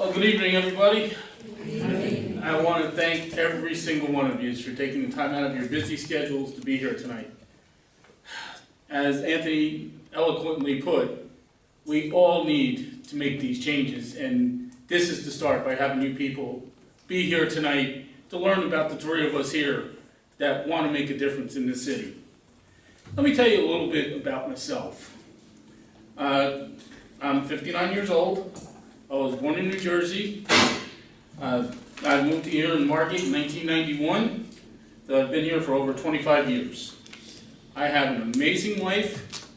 Well, good evening, everybody. Good evening. I want to thank every single one of you for taking the time out of your busy schedules to be here tonight. As Anthony eloquently put, we all need to make these changes, and this is the start by having you people be here tonight to learn about the three of us here that want to make a difference in this city. Let me tell you a little bit about myself. I'm 59 years old. I was born in New Jersey. I moved here in Margate in 1991, so I've been here for over 25 years. I have an amazing wife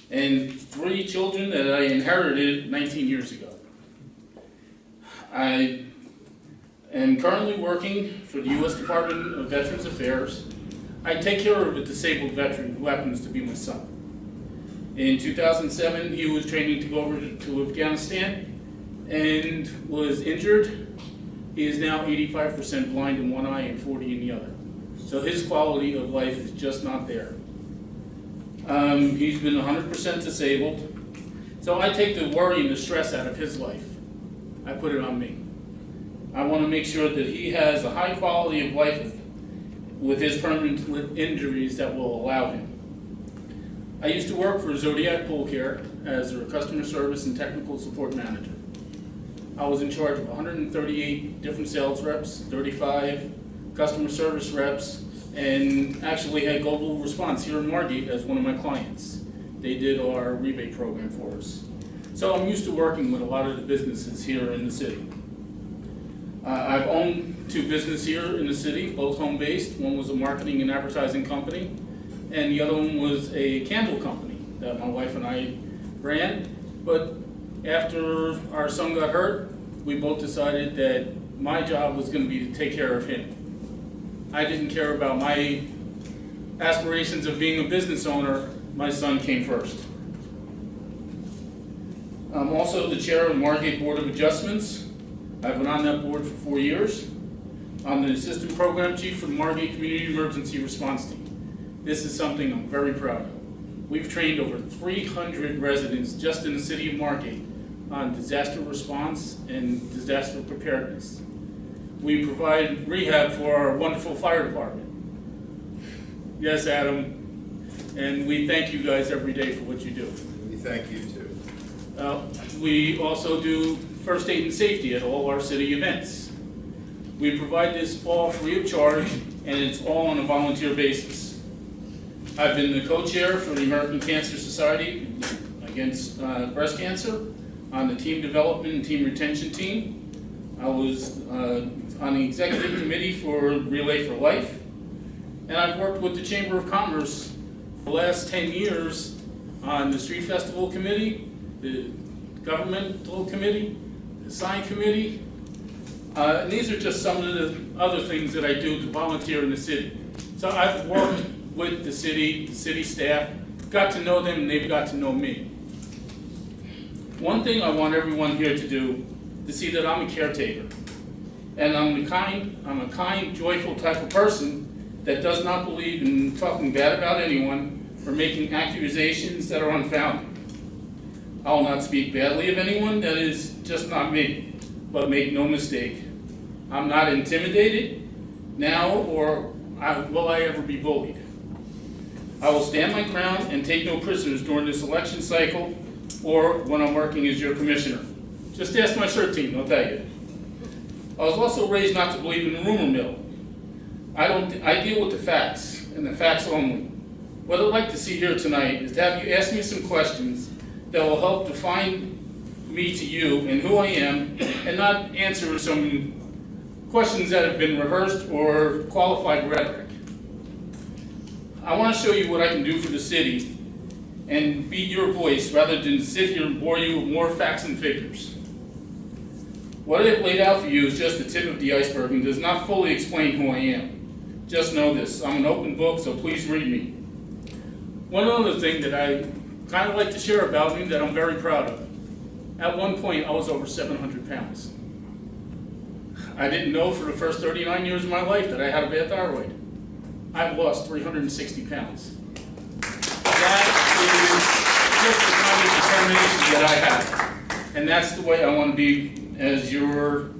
and 3 children that I inherited 19 years ago. I am currently working for the U.S. Department of Veterans Affairs. I take care of a disabled veteran who happens to be my son. In 2007, he was training to go over to Afghanistan and was injured. He is now 85% blind in one eye and 40 in the other. So his quality of life is just not there. He's been 100% disabled. So I take the worry and the stress out of his life. I put it on me. I want to make sure that he has a high quality of life with his permanent injuries that will allow him. I used to work for Zodiac Pool Care as their customer service and technical support manager. I was in charge of 138 different sales reps, 35 customer service reps, and actually had Global Response here in Margate as one of my clients. They did our rebate program for us. So I'm used to working with a lot of the businesses here in the city. I've owned 2 businesses here in the city, both home-based. One was a marketing and advertising company, and the other one was a candle company that my wife and I ran. But after our son got hurt, we both decided that my job was going to be to take care of him. I didn't care about my aspirations of being a business owner. My son came first. I'm also the chair of the Margate Board of Adjustments. I've been on that board for 4 years. I'm the assistant program chief for the Margate Community Emergency Response Team. This is something I'm very proud of. We've trained over 300 residents just in the city of Margate on disaster response and disaster preparedness. We provide rehab for our wonderful fire department. Yes, Adam. And we thank you guys every day for what you do. We thank you too. We also do first aid and safety at all our city events. We provide this all free of charge, and it's all on a volunteer basis. I've been the co-chair for the American Cancer Society against breast cancer on the team development and team retention team. I was on the executive committee for Relay for Life, and I've worked with the Chamber of Commerce for the last 10 years on the Street Festival Committee, the Governmental Committee, the Sign Committee. And these are just some of the other things that I do to volunteer in the city. So I've worked with the city staff, got to know them, and they've got to know me. One thing I want everyone here to do, to see that I'm a caretaker. And I'm a kind, joyful type of person that does not believe in talking bad about anyone or making accusations that are unfounded. I will not speak badly of anyone. That is just not me. But make no mistake, I'm not intimidated now, or will I ever be bullied. I will stand my ground and take no prisoners during this election cycle or when I'm working as your commissioner. Just ask my CERT team, they'll tell you. I was also raised not to believe in the rumor mill. I deal with the facts, and the facts only. What I'd like to see here tonight is to have you ask me some questions that will help define me to you and who I am, and not answer some questions that have been rehearsed or qualified rhetoric. I want to show you what I can do for the city and be your voice rather than sit here and bore you with more facts and figures. What I have laid out for you is just the tip of the iceberg and does not fully explain who I am. Just know this, I'm an open book, so please read me. One other thing that I kind of like to share about me that I'm very proud of. At one point, I was over 700 pounds. I didn't know for the first 39 years of my life that I had a bad thyroid. I've lost 360 pounds. That is just the kind of determination that I have. And that's the way I want to be as your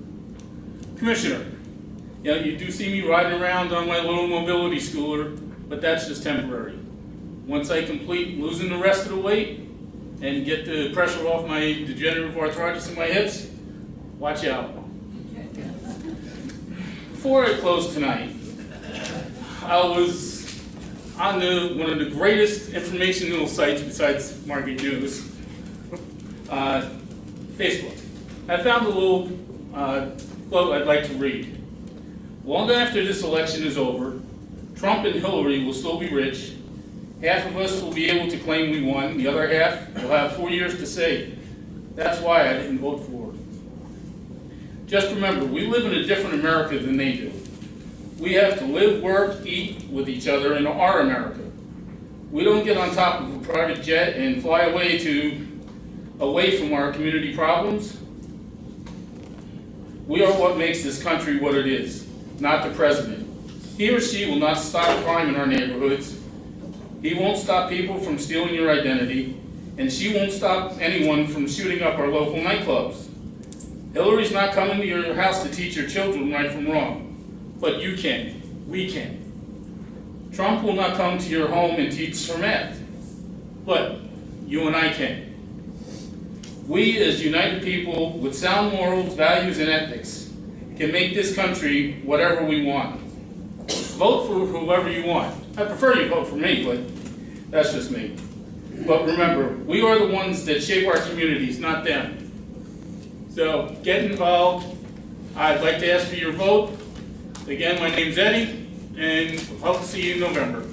commissioner. You know, you do see me riding around on my little mobility scooter, but that's just temporary. Once I complete losing the rest of the weight and get the pressure off my degenerative arthritis in my hips, watch out. Before I close tonight, I was on one of the greatest informational sites besides Market News, Facebook. I found a little quote I'd like to read. Long after this election is over, Trump and Hillary will still be rich. Half of us will be able to claim we won. The other half will have 4 years to say, that's why I didn't vote for her. Just remember, we live in a different America than they do. We have to live, work, eat with each other in our America. We don't get on top of a private jet and fly away from our community problems. We are what makes this country what it is, not the president. He or she will not stop crime in our neighborhoods. He won't stop people from stealing your identity, and she won't stop anyone from shooting up our local nightclubs. Hillary's not coming to your house to teach your children right from wrong, but you can. We can. Trump will not come to your home and teach her math, but you and I can. We, as united people with sound morals, values, and ethics, can make this country whatever we want. Vote for whoever you want. I prefer you vote for me, but that's just me. But remember, we are the ones that shape our communities, not them. So get involved. I'd like to ask for your vote. Again, my name's Eddie, and hope to see you in November.